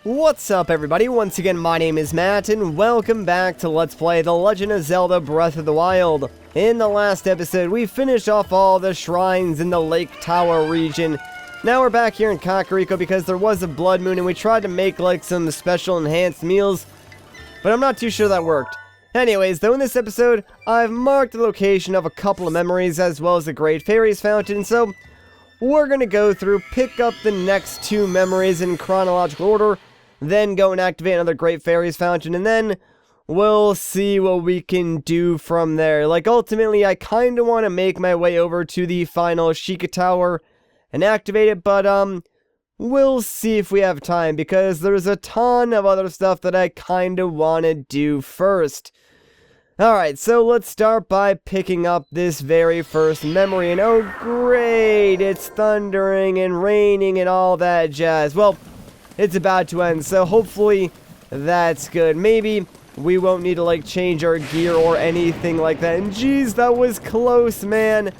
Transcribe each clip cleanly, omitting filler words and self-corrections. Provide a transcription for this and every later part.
What's up everybody, once again my name is Matt and welcome back to Let's Play The Legend of Zelda Breath of the Wild. In the last episode we finished off all the shrines in the Lake Tower region. Now we're back here in Kakariko because there was a blood moon and we tried to make like some special enhanced meals, but I'm not too sure that worked. Anyways, though, in this episode I've marked the location of a couple of memories as well as the Great Fairies Fountain, so we're gonna go through, pick up the next two memories in chronological order, then go and activate another Great Fairies Fountain, and then we'll see what we can do from there. Like, ultimately, I kind of want to make my way over to the final Sheikah Tower and activate it, but, we'll see if we have time, because there's a ton of other stuff that I kind of want to do first. Alright, so let's start by picking up this very first memory, and oh great, it's thundering and raining and all that jazz. Well, it's about to end, so hopefully that's good. Maybe we won't need to like change our gear or anything like that. And geez, that was close, man.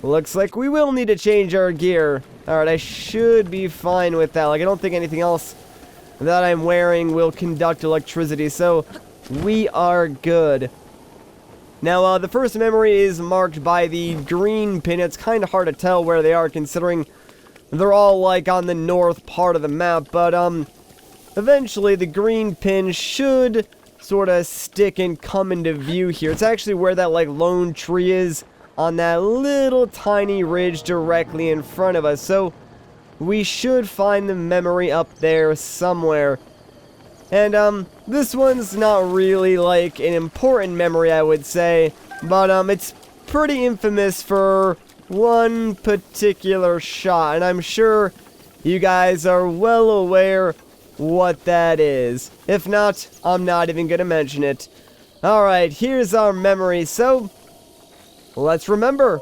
Looks like we will need to change our gear. Alright, I should be fine with that. Like, I don't think anything else that I'm wearing will conduct electricity, so we are good. Now, the first memory is marked by the green pin. It's kind of hard to tell where they are considering they're all like on the north part of the map, but eventually the green pin should sort of stick and come into view here. It's actually where that like lone tree is on that little tiny ridge directly in front of us, so we should find the memory up there somewhere. And this one's not really like an important memory, I would say, but it's pretty infamous for one particular shot, and I'm sure you guys are well aware what that is. If not, I'm not even gonna mention it. Alright, here's our memory, so let's remember.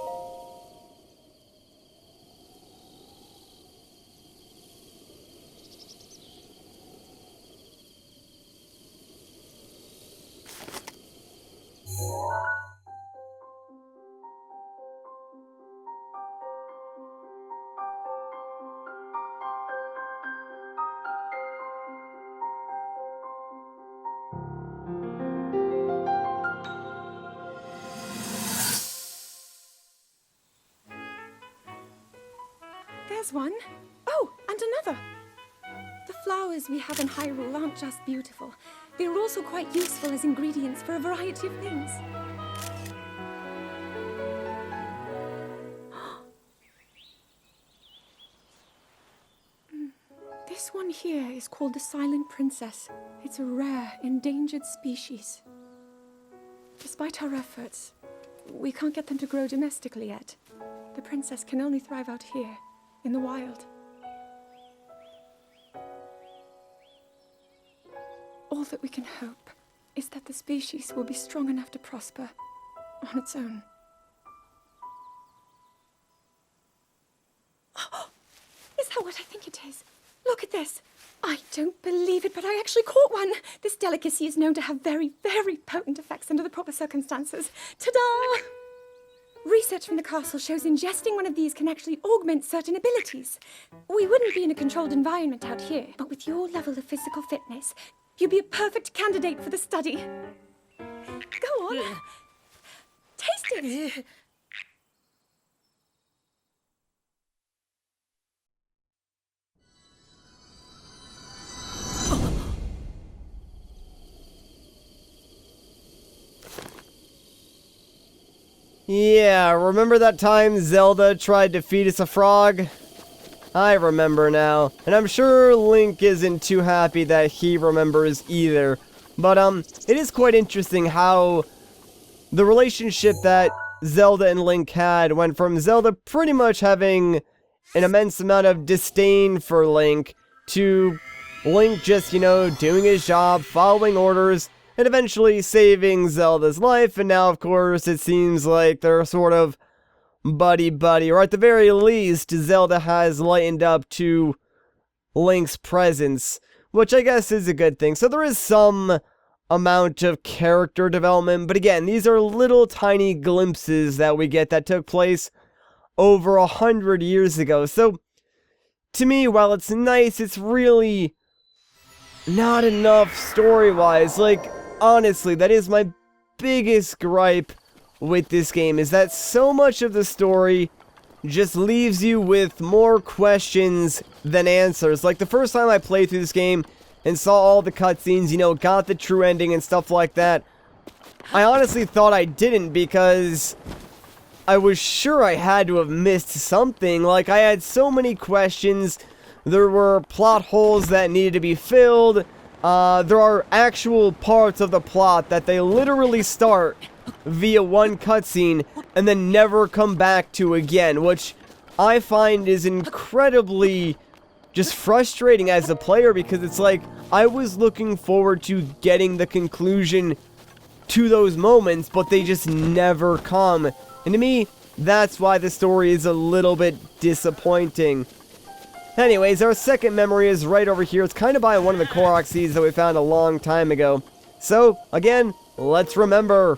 There's one. Oh, and another. The flowers we have in Hyrule aren't just beautiful. They're also quite useful as ingredients for a variety of things. This one here is called the Silent Princess. It's a rare, endangered species. Despite our efforts, we can't get them to grow domestically yet. The princess can only thrive out here, in the wild. All that we can hope is that the species will be strong enough to prosper on its own. Oh, is that what I think it is? Look at this. I don't believe it, but I actually caught one. This delicacy is known to have very, very potent effects under the proper circumstances. Ta-da! Research from the castle shows ingesting one of these can actually augment certain abilities. We wouldn't be in a controlled environment out here, but with your level of physical fitness, you'd be a perfect candidate for the study. Go on. Taste it. Yeah, remember that time Zelda tried to feed us a frog? I remember now, and I'm sure Link isn't too happy that he remembers either. But it is quite interesting how the relationship that Zelda and Link had went from Zelda pretty much having an immense amount of disdain for Link to Link just, you know, doing his job, following orders, and eventually saving Zelda's life, and now, of course, it seems like they're sort of buddy-buddy, or at the very least, Zelda has lightened up to Link's presence, which I guess is a good thing. So there is some amount of character development, but again, these are little tiny glimpses that we get that took place over 100 years ago. So, to me, while it's nice, it's really not enough story-wise. Like, honestly, that is my biggest gripe with this game, is that so much of the story just leaves you with more questions than answers. Like, the first time I played through this game and saw all the cutscenes, you know, got the true ending and stuff like that, I honestly thought I didn't, because I was sure I had to have missed something. Like, I had so many questions. There were plot holes that needed to be filled. There are actual parts of the plot that they literally start via one cutscene and then never come back to again, which I find is incredibly just frustrating as a player, because it's like, I was looking forward to getting the conclusion to those moments, but they just never come. And to me, that's why the story is a little bit disappointing. Anyways, our second memory is right over here. It's kind of by one of the Korok seeds that we found a long time ago. So, again, let's remember.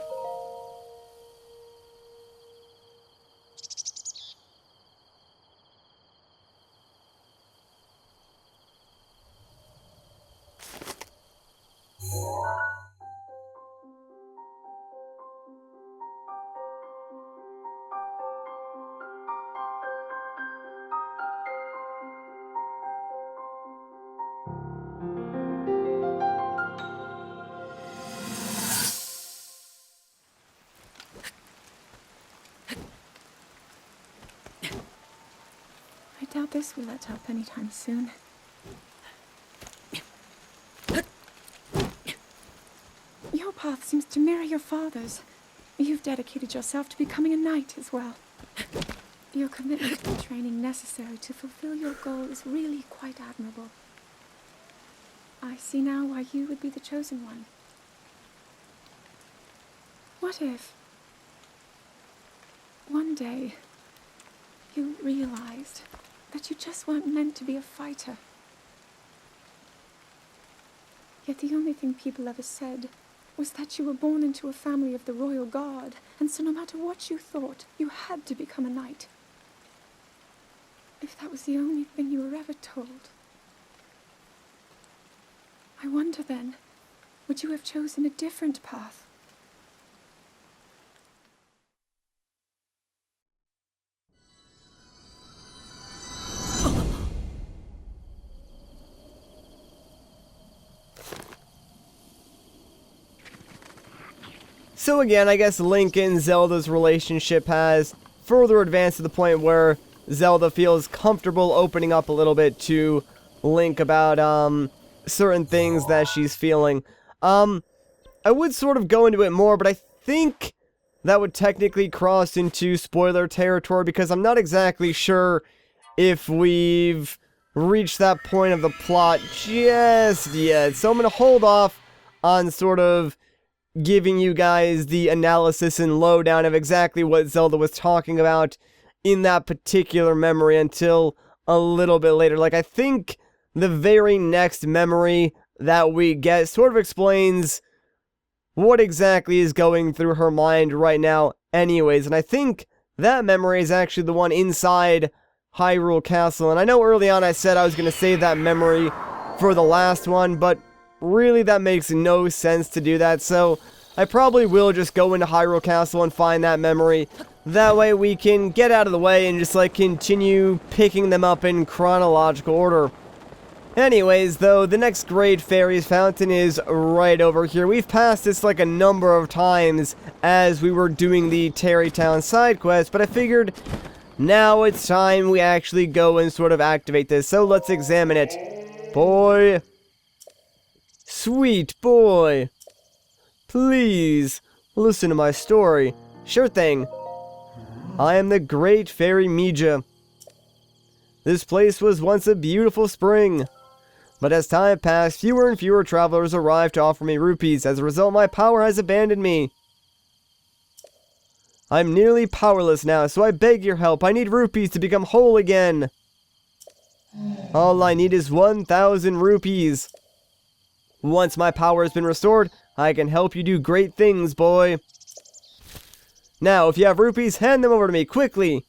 I doubt this will let up anytime soon. Your path seems to mirror your father's. You've dedicated yourself to becoming a knight as well. Your commitment to the training necessary to fulfill your goal is really quite admirable. I see now why you would be the chosen one. What if one day you realized that you just weren't meant to be a fighter? Yet the only thing people ever said was that you were born into a family of the royal guard, and so no matter what you thought, you had to become a knight. If that was the only thing you were ever told, I wonder then, would you have chosen a different path? So again, I guess Link and Zelda's relationship has further advanced to the point where Zelda feels comfortable opening up a little bit to Link about, certain things that she's feeling. I would sort of go into it more, but I think that would technically cross into spoiler territory, because I'm not exactly sure if we've reached that point of the plot just yet. So I'm going to hold off on sort of giving you guys the analysis and lowdown of exactly what Zelda was talking about in that particular memory until a little bit later. Like, I think the very next memory that we get sort of explains what exactly is going through her mind right now anyways, and I think that memory is actually the one inside Hyrule Castle. And I know early on I said I was going to save that memory for the last one, but really that makes no sense to do that, so I probably will just go into Hyrule Castle and find that memory. That way we can get out of the way and just like continue picking them up in chronological order. Anyways, though, the next Great Fairies Fountain is right over here. We've passed this like a number of times as we were doing the Terrytown side quest, but I figured now it's time we actually go and sort of activate this. So let's examine it. Boy. Sweet boy. Please, listen to my story. Sure thing. I am the Great Fairy Mija. This place was once a beautiful spring. But as time passed, fewer and fewer travelers arrived to offer me rupees. As a result, my power has abandoned me. I'm nearly powerless now, so I beg your help. I need rupees to become whole again. All I need is 1,000 rupees. Once my power has been restored, I can help you do great things, boy. Now, if you have rupees, hand them over to me, quickly.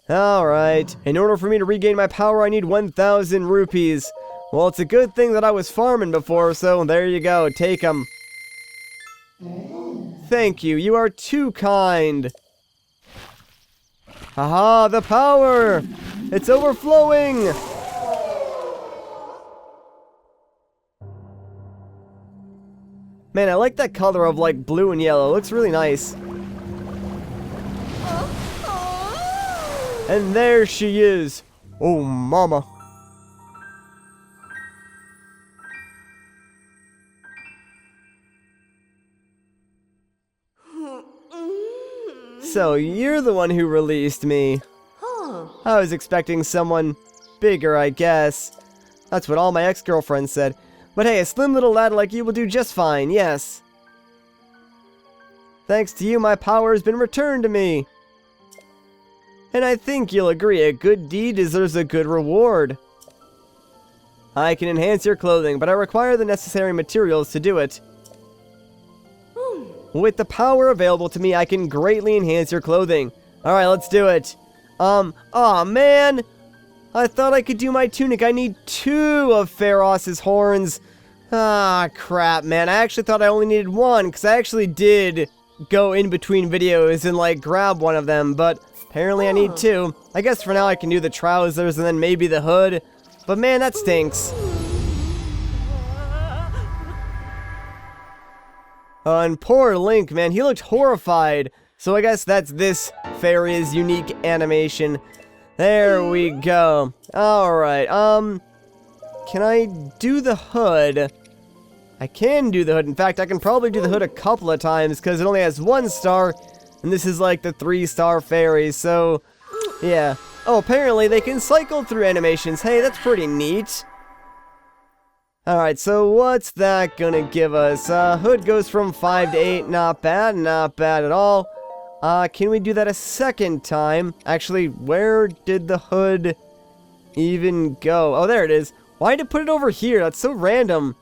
Alright, in order for me to regain my power, I need 1,000 rupees. Well, it's a good thing that I was farming before, so there you go. Take them. Thank you. You are too kind. Haha, the power! It's overflowing! Man, I like that color of, like, blue and yellow. It looks really nice. And there she is. Oh, mama. So, you're the one who released me. I was expecting someone bigger, I guess. That's what all my ex-girlfriends said. But hey, a slim little lad like you will do just fine, yes. Thanks to you, my power has been returned to me. And I think you'll agree, a good deed deserves a good reward. I can enhance your clothing, but I require the necessary materials to do it. With the power available to me, I can greatly enhance your clothing. Alright, let's do it. Aw, man! I thought I could do my tunic. I need 2 of Pharos's horns. Ah, crap, man. I actually thought I only needed 1, because I actually did go in between videos and, like, grab one of them, but apparently I need 2. I guess for now I can do the trousers and then maybe the hood. But man, that stinks. And poor Link, man, he looked horrified. So I guess that's this fairy's unique animation. There we go. Alright, can I do the hood? I can do the hood. In fact, I can probably do the hood a couple of times because it only has 1 star. And this is like the 3-star fairy, so yeah. Oh, apparently they can cycle through animations. Hey, that's pretty neat. Alright, so what's that gonna give us? Hood goes from 5 to 8. Not bad at all. Can we do that a second time? Actually, where did the hood even go? Oh, there it is. Why did it put it over here? That's so random.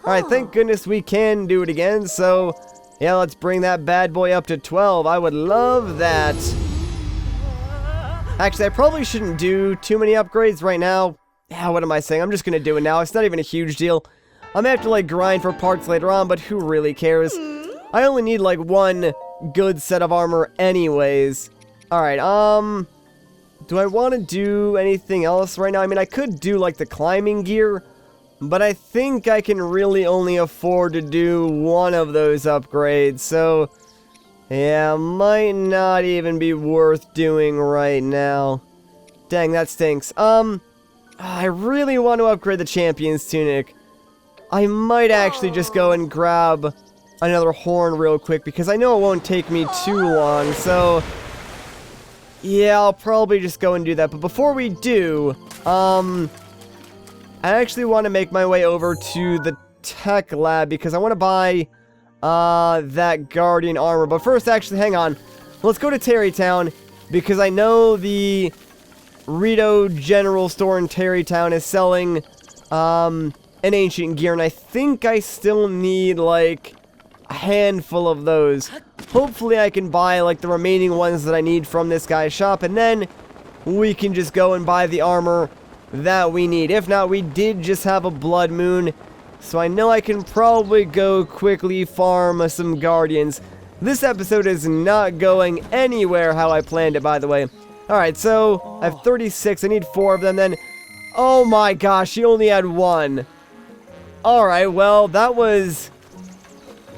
Alright, thank goodness we can do it again, so yeah, let's bring that bad boy up to 12. I would love that. Actually, I probably shouldn't do too many upgrades right now. Yeah, what am I saying? I'm just gonna do it now. It's not even a huge deal. I may have to, like, grind for parts later on, but who really cares? I only need, like, 1 good set of armor anyways. Alright, do I want to do anything else right now? I mean, I could do, like, the climbing gear, but I think I can really only afford to do 1 of those upgrades, so yeah, might not even be worth doing right now. Dang, that stinks. I really want to upgrade the champion's tunic. I might actually just go and grab another horn real quick, because I know it won't take me too long, so yeah, I'll probably just go and do that. But before we do, I actually want to make my way over to the tech lab, because I want to buy that guardian armor. But first, actually, hang on. Let's go to Terrytown, because I know the Rito General Store in Terrytown is selling an ancient gear, and I think I still need, like, a handful of those. Hopefully I can buy, like, the remaining ones that I need from this guy's shop, and then we can just go and buy the armor that we need. If not, we did just have a blood moon, so I know I can probably go quickly farm some guardians. This episode is not going anywhere how I planned it, by the way. Alright, so I have 36. I need 4 of them then. Oh my gosh, he only had 1. Alright, well, that was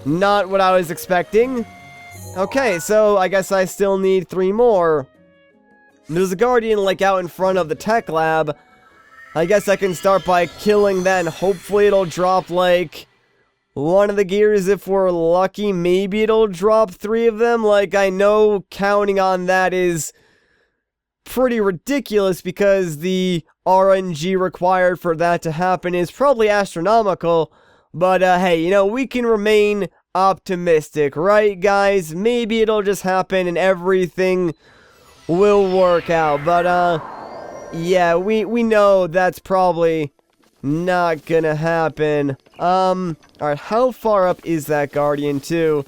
not what I was expecting. Okay, so I guess I still need 3 more. There's a guardian, like, out in front of the tech lab. I guess I can start by killing that, and hopefully it'll drop, like, 1 of the gears if we're lucky. Maybe it'll drop 3 of them. Like, I know counting on that is pretty ridiculous, because the RNG required for that to happen is probably astronomical. But, hey, you know, we can remain optimistic, right, guys? Maybe it'll just happen and everything will work out. But, yeah, we know that's probably not gonna happen. Alright, how far up is that guardian, too?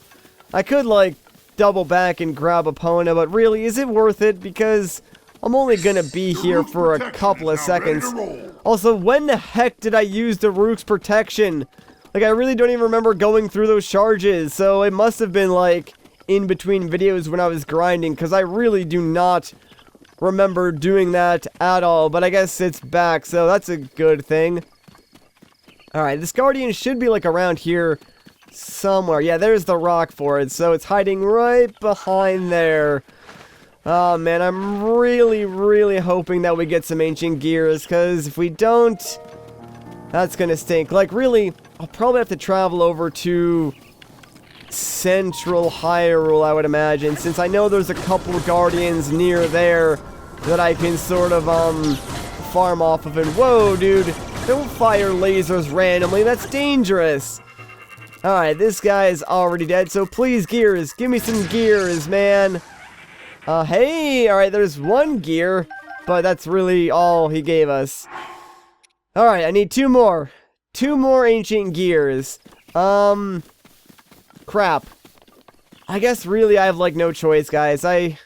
I could, like, double back and grab Epona, but really, is it worth it? Because I'm only gonna be here for a couple of seconds. Also, when the heck did I use the Rook's protection? Like, I really don't even remember going through those charges, so it must have been, like, in between videos when I was grinding, because I really do not remember doing that at all, but I guess it's back, so that's a good thing. Alright, this Guardian should be, like, around here somewhere. Yeah, there's the rock for it, so it's hiding right behind there. Oh, man, I'm really, really hoping that we get some ancient gears, because if we don't, that's gonna stink. Like, really, I'll probably have to travel over to Central Hyrule, I would imagine, since I know there's a couple of Guardians near there that I can sort of, farm off of. And whoa, dude, don't fire lasers randomly, that's dangerous. Alright, this guy is already dead, so please, gears, give me some gears, man. Hey, alright, there's one gear, but that's really all he gave us. Alright, I need two more. Two more ancient gears. Crap. I guess really I have, like, no choice, guys. I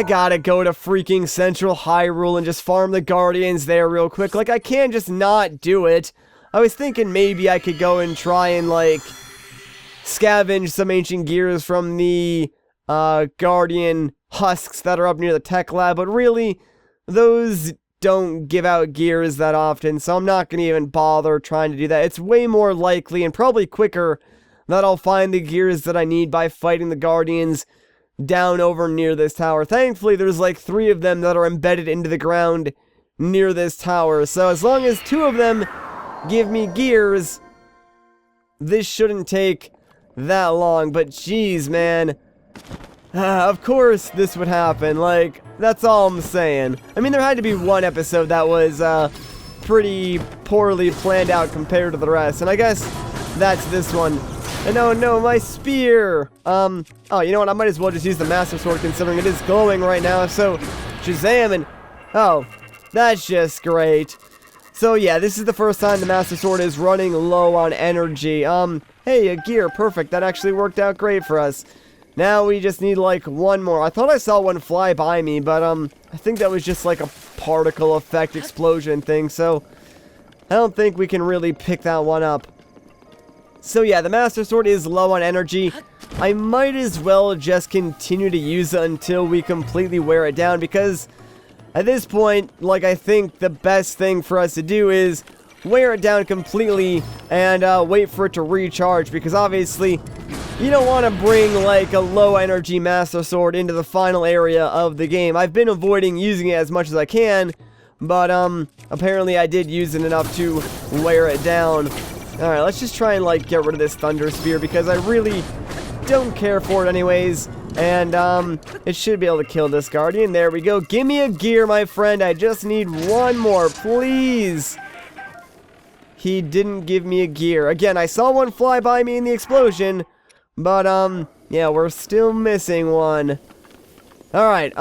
gotta go to freaking Central Hyrule and just farm the Guardians there real quick. Like, I can't just not do it. I was thinking maybe I could go and try and, like, scavenge some ancient gears from the, Guardian husks that are up near the tech lab, but really, those don't give out gears that often, so I'm not going to even bother trying to do that. It's way more likely and probably quicker that I'll find the gears that I need by fighting the Guardians down over near this tower. Thankfully, there's like 3 of them that are embedded into the ground near this tower, so as long as 2 of them give me gears, this shouldn't take that long. But geez, man, of course this would happen. Like, that's all I'm saying. I mean, there had to be one episode that was pretty poorly planned out compared to the rest, and I guess that's this one. And oh no, my spear! Oh, you know what, I might as well just use the Master Sword considering it is glowing right now, so Shazam, and oh, that's just great. So yeah, this is the first time the Master Sword is running low on energy. Hey, a gear, perfect, that actually worked out great for us. Now we just need, like, one more. I thought I saw one fly by me, but, I think that was just, like, a particle effect explosion thing, so I don't think we can really pick that one up. So yeah, the Master Sword is low on energy. I might as well just continue to use it until we completely wear it down, because at this point, like, I think the best thing for us to do is wear it down completely and, wait for it to recharge, because obviously you don't want to bring, like, a low-energy Master Sword into the final area of the game. I've been avoiding using it as much as I can, but, apparently I did use it enough to wear it down. Alright, let's just try and, like, get rid of this Thunder Spear, because I really don't care for it anyways, and, it should be able to kill this Guardian. There we go. Give me a gear, my friend. I just need one more, please. He didn't give me a gear. Again, I saw one fly by me in the explosion, but, yeah, we're still missing one. Alright,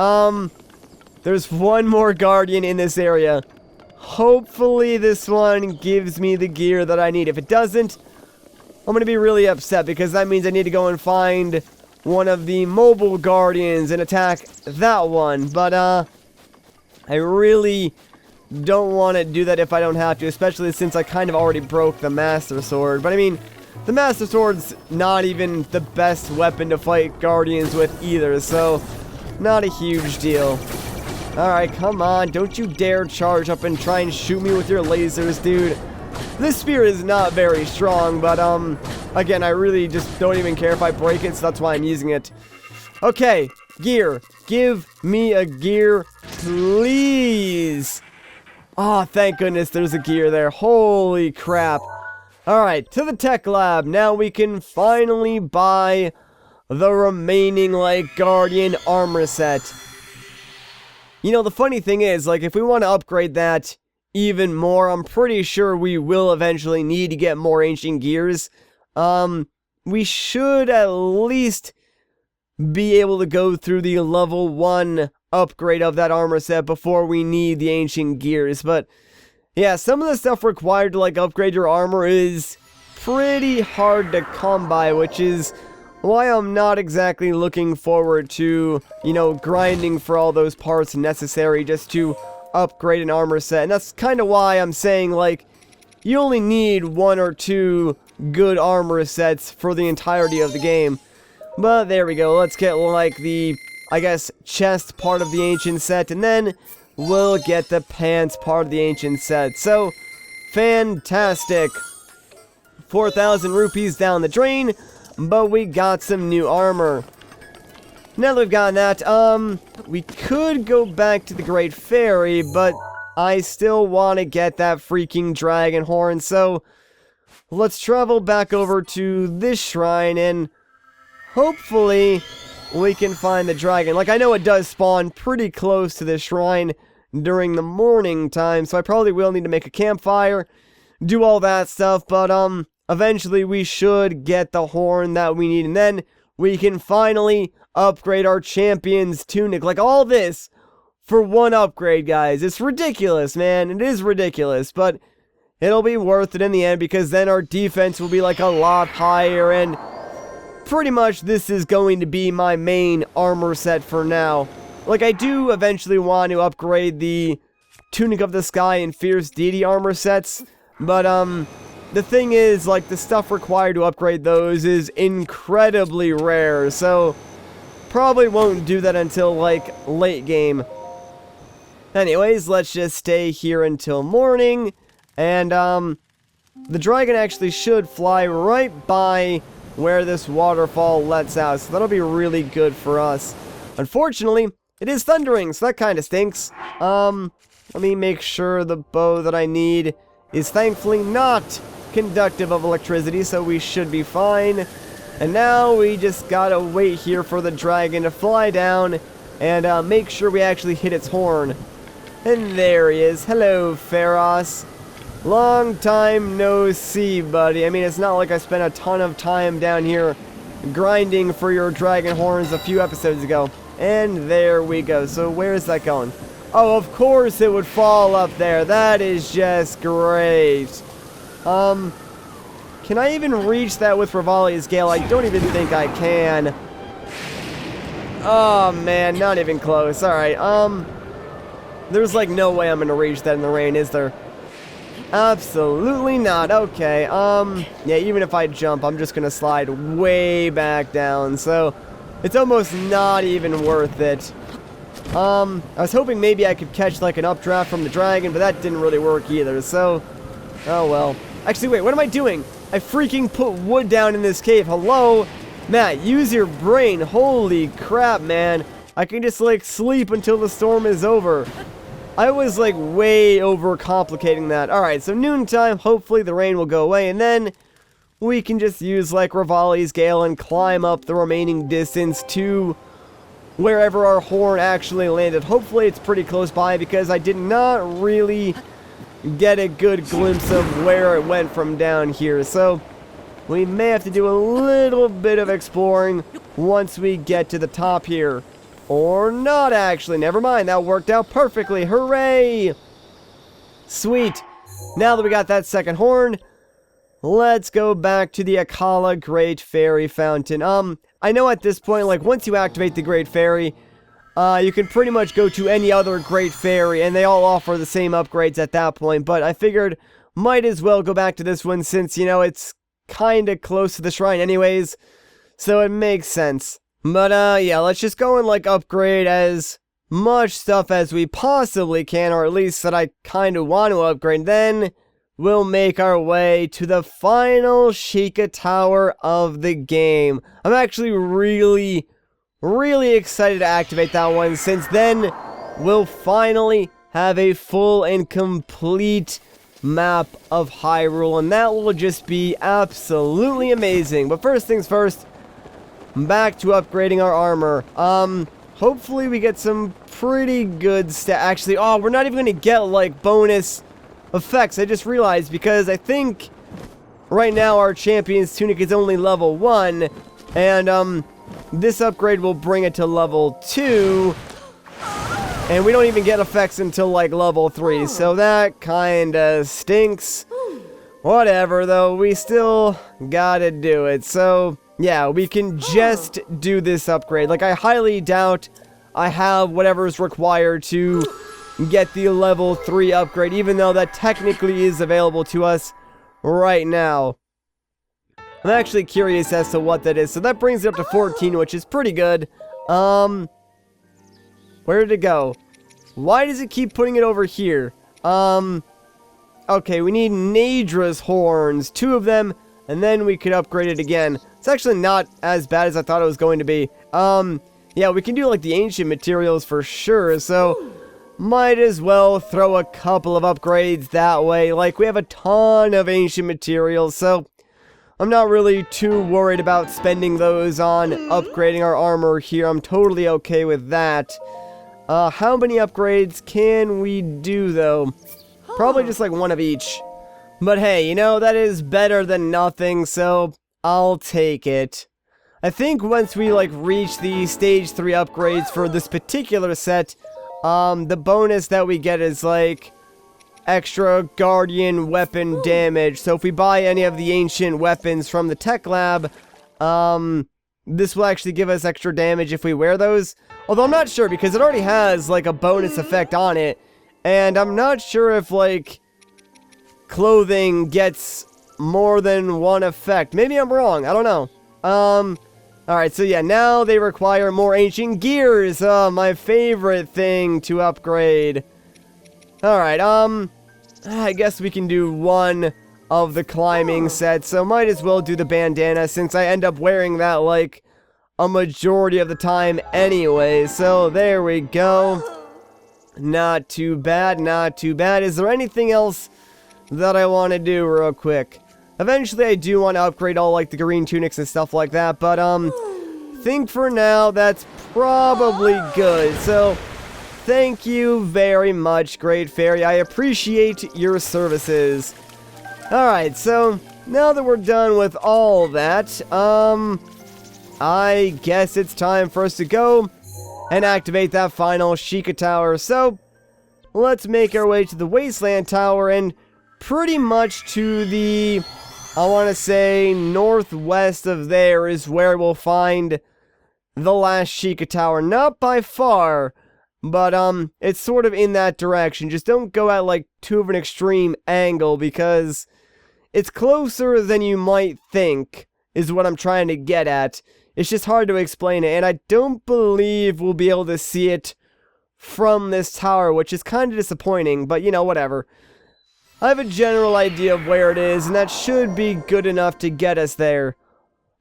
there's one more Guardian in this area. Hopefully this one gives me the gear that I need. If it doesn't, I'm gonna be really upset, because that means I need to go and find one of the mobile Guardians and attack that one. But, I really don't want to do that if I don't have to, especially since I kind of already broke the Master Sword. But I mean, the Master Sword's not even the best weapon to fight Guardians with either, so not a huge deal. Alright, come on, don't you dare charge up and try and shoot me with your lasers, dude. This spear is not very strong, but, again, I really just don't even care if I break it, so that's why I'm using it. Okay, gear. Give me a gear, please. Oh, thank goodness there's a gear there. Holy crap. Alright, to the tech lab. Now we can finally buy the remaining, like, Guardian armor set. You know, the funny thing is, like, if we want to upgrade that even more, I'm pretty sure we will eventually need to get more ancient gears. We should at least be able to go through the level 1 upgrade of that armor set before we need the ancient gears. But yeah, some of the stuff required to, like, upgrade your armor is pretty hard to come by, which is why I'm not exactly looking forward to, you know, grinding for all those parts necessary just to upgrade an armor set. And that's kind of why I'm saying, like, you only need 1 or 2 good armor sets for the entirety of the game. But there we go. Let's get, like, the, I guess, chest part of the ancient set. And then we'll get the pants part of the ancient set. So, fantastic. 4,000 rupees down the drain. But we got some new armor. Now that we've gotten that, we could go back to the Great Fairy, but I still want to get that freaking dragon horn, so let's travel back over to this shrine, and hopefully we can find the dragon. Like, I know it does spawn pretty close to this shrine during the morning time, so I probably will need to make a campfire, do all that stuff, but, eventually we should get the horn that we need, and then we can finally upgrade our champion's tunic. Like, all this for 1 upgrade, guys. It's ridiculous, man. It is ridiculous, but it'll be worth it in the end, because then our defense will be, like, a lot higher, and pretty much this is going to be my main armor set for now. Like, I do eventually want to upgrade the Tunic of the Sky and Fierce Deity armor sets, but, the thing is, like, the stuff required to upgrade those is incredibly rare, so probably won't do that until, like, late game. Anyways, let's just stay here until morning, and, the dragon actually should fly right by where this waterfall lets out, so that'll be really good for us. Unfortunately, it is thundering, so that kind of stinks. Let me make sure the bow that I need is thankfully not conductive of electricity, so we should be fine. And now we just gotta wait here for the dragon to fly down and make sure we actually hit its horn. And there he is. Hello, Pharos. Long time no see, buddy. I mean, it's not like I spent a ton of time down here grinding for your dragon horns a few episodes ago. And there we go. So where is that going? Oh, of course it would fall up there. That is just great. Can I even reach that with Rivali's Gale? I don't even think I can. Oh, man, not even close. Alright, there's, like, no way I'm gonna reach that in the rain, is there? Absolutely not. Okay, yeah, even if I jump, I'm just gonna slide way back down, so it's almost not even worth it. I was hoping maybe I could catch, like, an updraft from the dragon, but that didn't really work either, so oh well. Actually, wait, what am I doing? I freaking put wood down in this cave. Hello? Matt, use your brain. Holy crap, man. I can just, like, sleep until the storm is over. I was, like, way overcomplicating that. Alright, so noontime, hopefully the rain will go away, and then we can just use, like, Rivali's Gale and climb up the remaining distance to wherever our horn actually landed. Hopefully it's pretty close by, because I did not really get a good glimpse of where it went from down here, so we may have to do a little bit of exploring once we get to the top here. Or not, actually. Never mind, that worked out perfectly. Hooray! Sweet. Now that we got that second horn, let's go back to the Akala Great Fairy Fountain. I know at this point, like, once you activate the Great Fairy, you can pretty much go to any other Great Fairy, and they all offer the same upgrades at that point, but I figured might as well go back to this one since, you know, it's kinda close to the shrine anyways, so it makes sense. But, yeah, let's just go and, like, upgrade as much stuff as we possibly can, or at least that I kinda want to upgrade, then we'll make our way to the final Sheikah Tower of the game. I'm actually really excited to activate that one, since then we'll finally have a full and complete map of Hyrule, and that will just be absolutely amazing. But first things first, back to upgrading our armor. Hopefully we get some pretty good actually, oh, we're not even gonna get, like, bonus effects. I just realized, because I think right now our champion's tunic is only level 1, and this upgrade will bring it to level 2, and we don't even get effects until, like, level 3, so that kinda stinks. Whatever, though, we still gotta do it, so yeah, we can just do this upgrade. Like, I highly doubt I have whatever is required to get the level 3 upgrade, even though that technically is available to us right now. I'm actually curious as to what that is. So that brings it up to 14, which is pretty good. Where did it go? Why does it keep putting it over here? Okay, we need Nadra's horns, 2 of them, and then we could upgrade it again. It's actually not as bad as I thought it was going to be. Yeah, we can do like the ancient materials for sure, so might as well throw a couple of upgrades that way. Like, we have a ton of ancient materials, so I'm not really too worried about spending those on upgrading our armor here. I'm totally okay with that. How many upgrades can we do, though? Probably just like 1 of each. But hey, you know, that is better than nothing, so I'll take it. I think once we, like, reach the stage 3 upgrades for this particular set, the bonus that we get is, like, extra guardian weapon damage. So if we buy any of the ancient weapons from the tech lab, this will actually give us extra damage if we wear those. Although I'm not sure, because it already has, like, a bonus effect on it. And I'm not sure if, like, clothing gets more than 1 effect. Maybe I'm wrong. I don't know. Alright, so yeah, now they require more ancient gears. My favorite thing to upgrade. Alright, I guess we can do 1 of the climbing sets. So might as well do the bandana, since I end up wearing that, like, a majority of the time anyway. So there we go. Not too bad, not too bad. Is there anything else that I want to do real quick? Eventually I do want to upgrade all, like, the green tunics and stuff like that, but think for now that's probably good. So thank you very much, Great Fairy. I appreciate your services. Alright, so now that we're done with all that, I guess it's time for us to go and activate that final Sheikah Tower. So let's make our way to the Wasteland Tower, and pretty much to the, I want to say, northwest of there is where we'll find the last Sheikah Tower. Not by far, but it's sort of in that direction. Just don't go at, like, too of an extreme angle, because it's closer than you might think, is what I'm trying to get at. It's just hard to explain it, and I don't believe we'll be able to see it from this tower, which is kind of disappointing, but, you know, whatever. I have a general idea of where it is, and that should be good enough to get us there.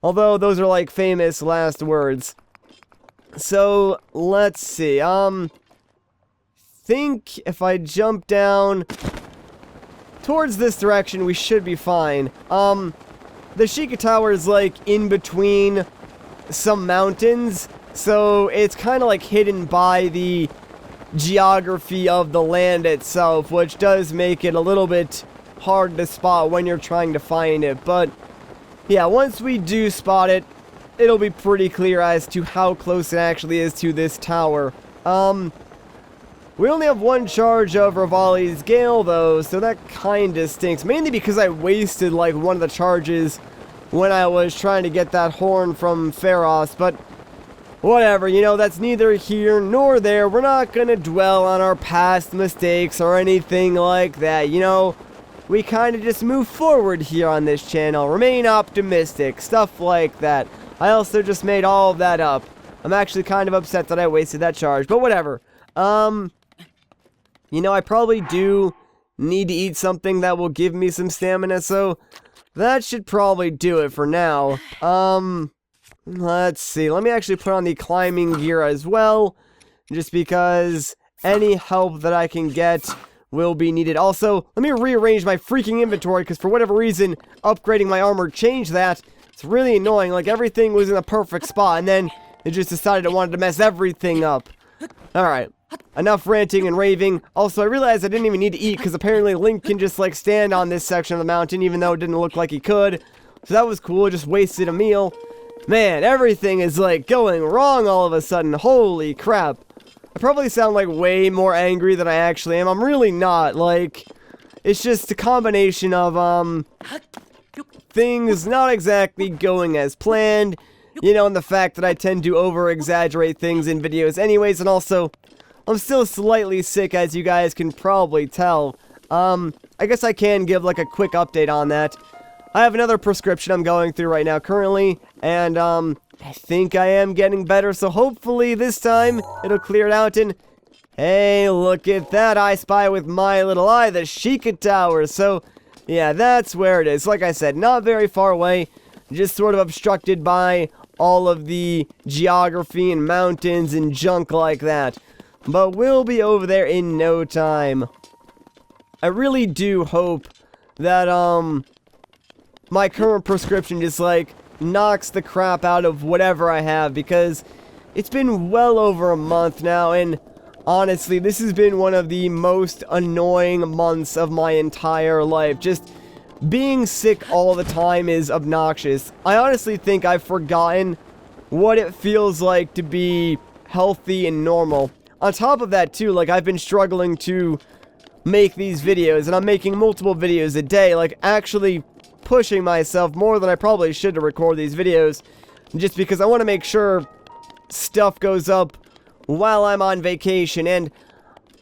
Although, those are, like, famous last words. So, let's see, think if I jump down towards this direction, we should be fine. The Sheikah Tower is, like, in between some mountains, so it's kind of, like, hidden by the geography of the land itself, which does make it a little bit hard to spot when you're trying to find it. But yeah, once we do spot it, it'll be pretty clear as to how close it actually is to this tower. We only have 1 charge of Revali's Gale, though, so that kinda stinks, mainly because I wasted, like, 1 of the charges when I was trying to get that horn from Pharos. But whatever, you know, that's neither here nor there. We're not gonna dwell on our past mistakes or anything like that, you know. We kind of just move forward here on this channel. Remain optimistic, stuff like that. I also just made all of that up. I'm actually kind of upset that I wasted that charge, but whatever. You know, I probably do need to eat something that will give me some stamina, so that should probably do it for now. Let's see. Let me actually put on the climbing gear as well, just because any help that I can get will be needed. Also, let me rearrange my freaking inventory, because for whatever reason, upgrading my armor changed that. It's really annoying. Like, everything was in a perfect spot, and then it just decided it wanted to mess everything up. Alright. Enough ranting and raving. Also, I realized I didn't even need to eat, because apparently Link can just, like, stand on this section of the mountain, even though it didn't look like he could. So that was cool. Just wasted a meal. Man, everything is, like, going wrong all of a sudden. Holy crap. I probably sound, like, way more angry than I actually am. I'm really not. Like, it's just a combination of, things not exactly going as planned. You know, and the fact that I tend to over-exaggerate things in videos anyways, and also I'm still slightly sick, as you guys can probably tell. I guess I can give like a quick update on that. I have another prescription I'm going through right now currently, and I think I am getting better, so hopefully this time it'll clear it out. And hey, look at that, I spy with my little eye, the Sheikah Tower. So yeah, that's where it is. Like I said, not very far away, just sort of obstructed by all of the geography and mountains and junk like that. But we'll be over there in no time. I really do hope that, my current prescription just, like, knocks the crap out of whatever I have, because it's been well over a month now, and honestly, this has been one of the most annoying months of my entire life. Just being sick all the time is obnoxious. I honestly think I've forgotten what it feels like to be healthy and normal. On top of that, too, like, I've been struggling to make these videos, and I'm making multiple videos a day, like, actually pushing myself more than I probably should to record these videos, just because I want to make sure stuff goes up while I'm on vacation. And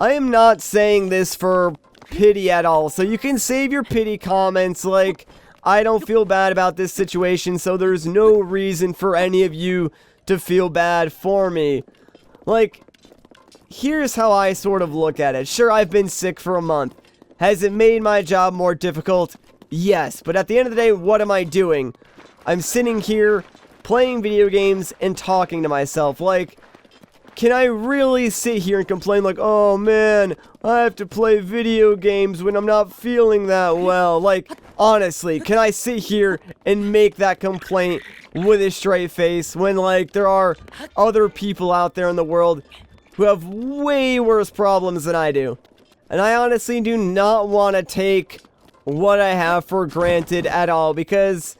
I am not saying this for pity at all, so you can save your pity comments. Like, I don't feel bad about this situation, so there's no reason for any of you to feel bad for me. Like, here's how I sort of look at it. Sure, I've been sick for a month. Has it made my job more difficult? Yes, but at the end of the day, what am I doing? I'm sitting here, playing video games, and talking to myself. Like, can I really sit here and complain like, oh man, I have to play video games when I'm not feeling that well? Like, honestly, can I sit here and make that complaint with a straight face when, like, there are other people out there in the world who have way worse problems than I do? And I honestly do not want to take what I have for granted at all, because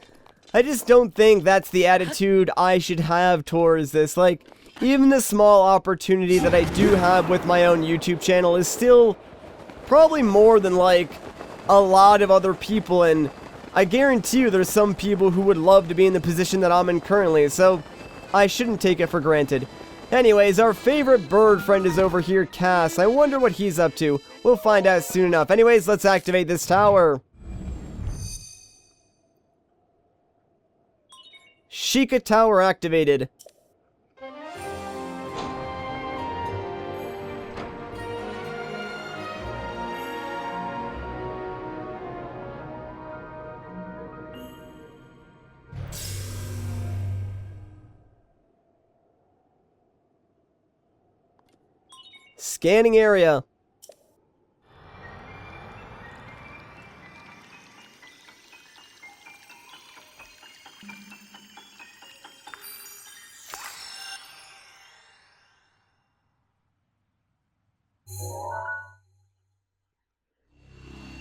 I just don't think that's the attitude I should have towards this. Like, even the small opportunity that I do have with my own YouTube channel is still probably more than, like, a lot of other people, and I guarantee you there's some people who would love to be in the position that I'm in currently, so I shouldn't take it for granted. Anyways, our favorite bird friend is over here, Cass. I wonder what he's up to. We'll find out soon enough. Anyways, let's activate this tower. Sheikah Tower activated. Scanning area.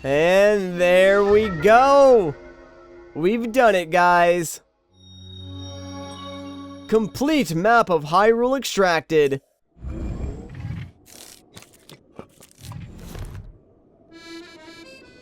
And there we go. We've done it, guys. Complete map of Hyrule extracted.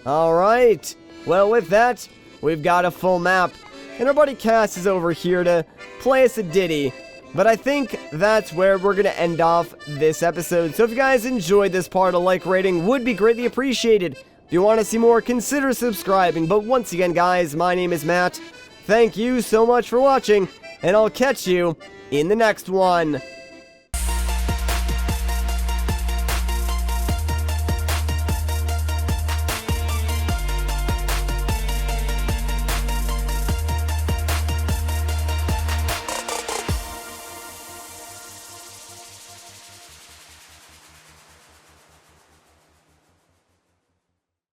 Alright, well with that, we've got a full map, and our buddy Cass is over here to play us a ditty, but I think that's where we're going to end off this episode. So if you guys enjoyed this part, a like rating would be greatly appreciated. If you want to see more, consider subscribing, but once again guys, my name is Matt, thank you so much for watching, and I'll catch you in the next one.